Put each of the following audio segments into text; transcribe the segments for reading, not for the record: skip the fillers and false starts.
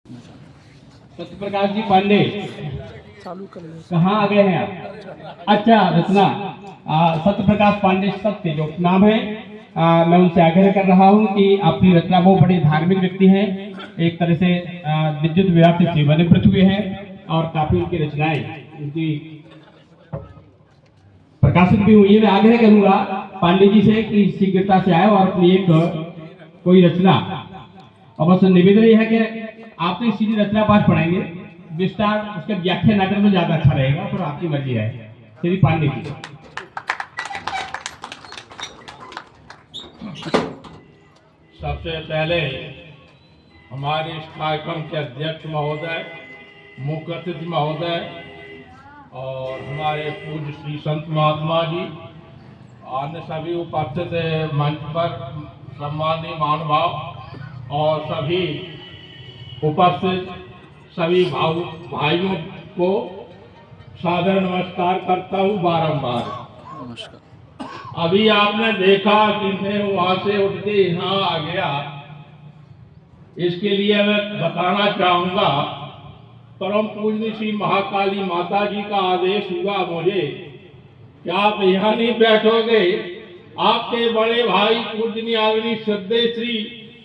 सत्यप्रकाश जी पांडे कहाँ आ गए हैं आप? अच्छा रचना सत्यप्रकाश पांडे सत्य जो नाम है। मैं उनसे आग्रह कर रहा हूँ कि अपनी रचना वो बड़े धार्मिक व्यक्ति हैं, एक तरह से विद्युत विभाग से सेवानिवृत्त हुए हैं और काफी उनकी रचनाएं उनकी प्रकाशित भी हुई है। मैं आग्रह करूंगा पांडे जी से कि शीघ्रता से आए और अपनी एक कोई रचना। अवश्य निवेदन यह है कि आप तो सीधी रचना पाठ पढ़ाएंगे, विस्तार उसका व्याख्या ना करें तो ज्यादा अच्छा रहेगा, पर आपकी मर्जी है। श्री पांडे जी। सबसे पहले हमारे इस कार्यक्रम के अध्यक्ष महोदय, मुख्य अतिथि महोदय और हमारे पूज्य श्री संत महात्मा जी, अन्य सभी उपस्थित मंच पर सम्माननीय महानुभाव और सभी उपस्थित सभी भाइयों को सादर नमस्कार करता हूँ बारंबार। नमस्कार। अभी आपने देखा कि मैं वहां से उठ के यहाँ आ गया, इसके लिए मैं बताना चाहूंगा परम पूज्य श्री महाकाली माता जी का आदेश हुआ मुझे कि आप यहाँ नहीं बैठोगे, आपके बड़े भाई पूजनीय आदरणीय श्रद्धेय श्री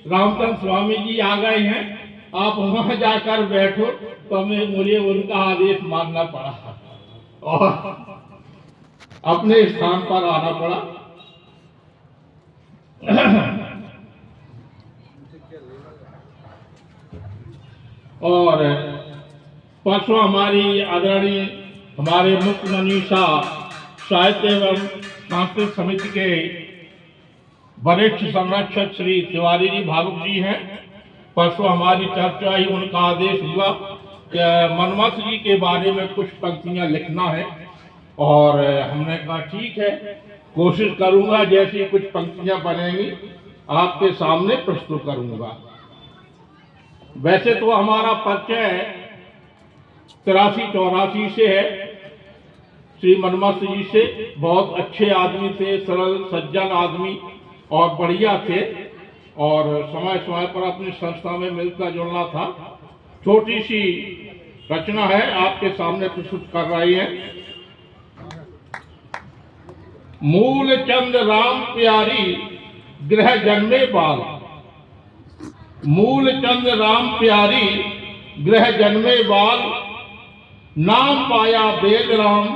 रामचंद्र स्वामी जी आ गए हैं, आप वहां जाकर बैठो। तो मुझे उनका आदेश मानना पड़ा और अपने स्थान पर आना पड़ा। और परसों हमारी आदरणीय हमारे मुख्य मनीषा साहित्य एवं सांस्कृतिक समिति के वरिष्ठ संरक्षक श्री तिवारी जी भावुक जी हैं। परसों हमारी चर्चा ही उनका आदेश हुआ कि मनमथ जी के बारे में कुछ पंक्तियां लिखना है, और हमने कहा ठीक है, कोशिश करूंगा जैसी कुछ पंक्तियां बनेंगी आपके सामने प्रस्तुत करूंगा। वैसे तो हमारा परिचय 83-84 से है। श्री मनमथ जी से बहुत अच्छे आदमी थे, सरल सज्जन आदमी और बढ़िया थे, और समय समय पर अपनी संस्था में मिलकर जुलना था। छोटी सी रचना है, आपके सामने प्रस्तुत कर रही है। मूल चंद राम प्यारी गृह जन्मे बाल, मूल चंद राम प्यारी गृह जन्मे बाल, नाम पाया वेद राम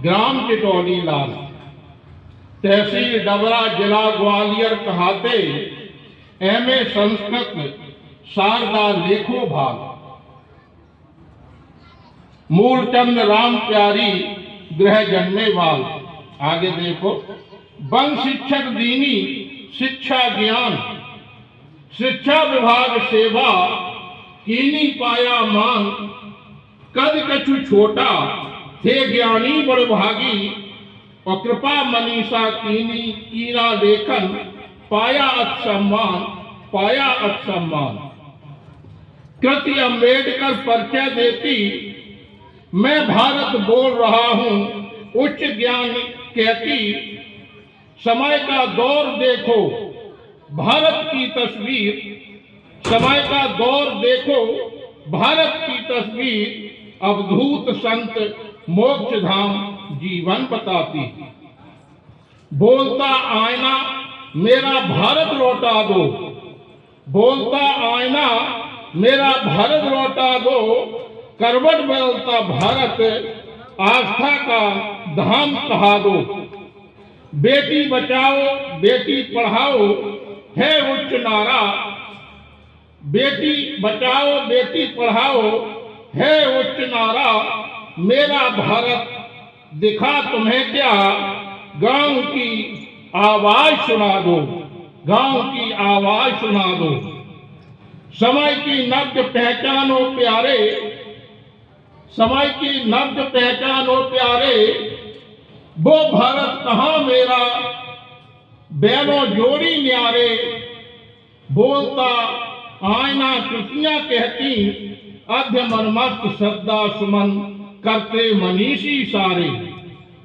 ग्राम चिटौली लाल, तहसील डबरा जिला ग्वालियर कहाते, एमए संस्कृत शारदा लेखो भाग। मूल चंद राम प्यारी गृह जन्मे बाल। आगे देखो, वन शिक्षक दीनी शिक्षा ज्ञान, शिक्षा विभाग सेवा कीनी पाया मान, कद कछु छोटा थे ज्ञानी बड़भागी, और कृपा मनीषा कीनी कीरा लेखन, पाया अत सम्मान, पाया अत सम्मान। कृति अम्बेडकर परिचय देती, मैं भारत बोल रहा हूं उच्च ज्ञान कहती, समय का दौर देखो भारत की तस्वीर, समय का दौर देखो भारत की तस्वीर, अवधूत संत मोक्ष धाम जीवन बताती। बोलता आईना मेरा भारत लौटा दो, बोलता आईना मेरा भारत लौटा दो, करवट बदलता भारत आस्था का धाम कहा दो। बेटी बचाओ बेटी पढ़ाओ है उच्च नारा, बेटी बचाओ बेटी पढ़ाओ है उच्च नारा, मेरा भारत दिखा तुम्हें क्या, गांव की आवाज सुना दो, गांव की आवाज सुना दो। समय की नब्ज पहचानो प्यारे, समय की नब्ज पहचानो प्यारे, वो भारत कहाँ मेरा बैलों जोड़ी न्यारे। बोलता आईना कृतियां कहती, अध्य मनमस्त श्रद्धा सुमन करते मनीषी सारे,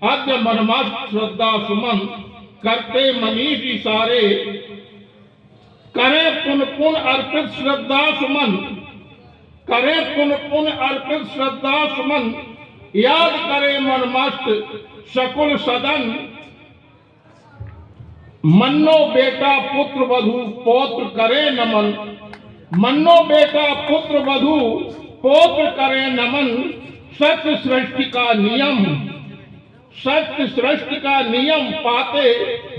अध्य मनमस्त श्रद्धा सुमन करते मनीषी सारे, करें पुन पुन अर्पित श्रद्धा सुमन, करे पुन पुन अर्पित श्रद्धा सुमन, याद करे मन मस्त सकुल सदन। मन्नो बेटा पुत्र वधु पौत्र करे नमन, मन्नो बेटा पुत्र वधु पौत्र करे नमन। सत्य सृष्टि का नियम, सत्य सृष्टि का नियम पाते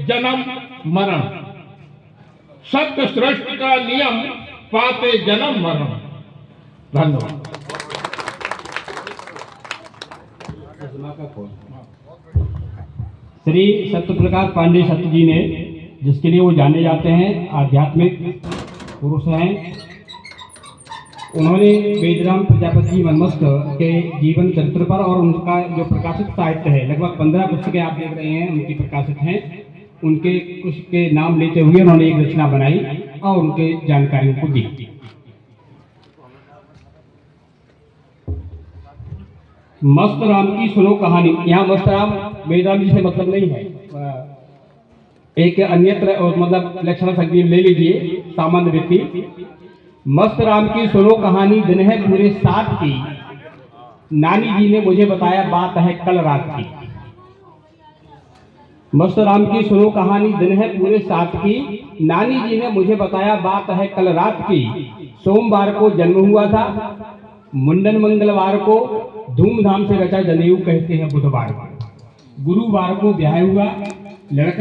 जन्म मरण, सत्य सृष्टि का नियम पाते जन्म मरण। धन्यवाद। श्री सत्यप्रकाश पांडे सत्य जी ने, जिसके लिए वो जाने जाते हैं, आध्यात्मिक पुरुष हैं। उन्होंने वेदराम प्रजापति वनमस्त के जीवन चरित्र पर और उनका जो प्रकाशित साहित्य है, लगभग 15 पुस्तकें आप देख रहे हैं उनकी प्रकाशित हैं, उनके कुछ के नाम लेते हुए उन्होंने एक रचना बनाई और उनके जानकारियों को दी। मस्त राम की सुनो कहानी। यहाँ मस्त राम वेदराम जी से मतलब नहीं है, एक अन्यत्र मतलब लक्षण संगीत ले लीजिए, सामान्य व्यक्ति। मस्त राम की सुनो कहानी, दिन है पूरे 7 की, नानी जी ने मुझे बताया बात है कल रात की। मस्त राम की सुनो कहानी, दिन है पूरे 7 की, नानी जी ने मुझे बताया बात है कल रात की। सोमवार को जन्म हुआ था, मुंडन मंगलवार को धूमधाम से रचा जनेऊ कहते हैं बुधवार को, गुरुवार को ब्याह हुआ, लड़का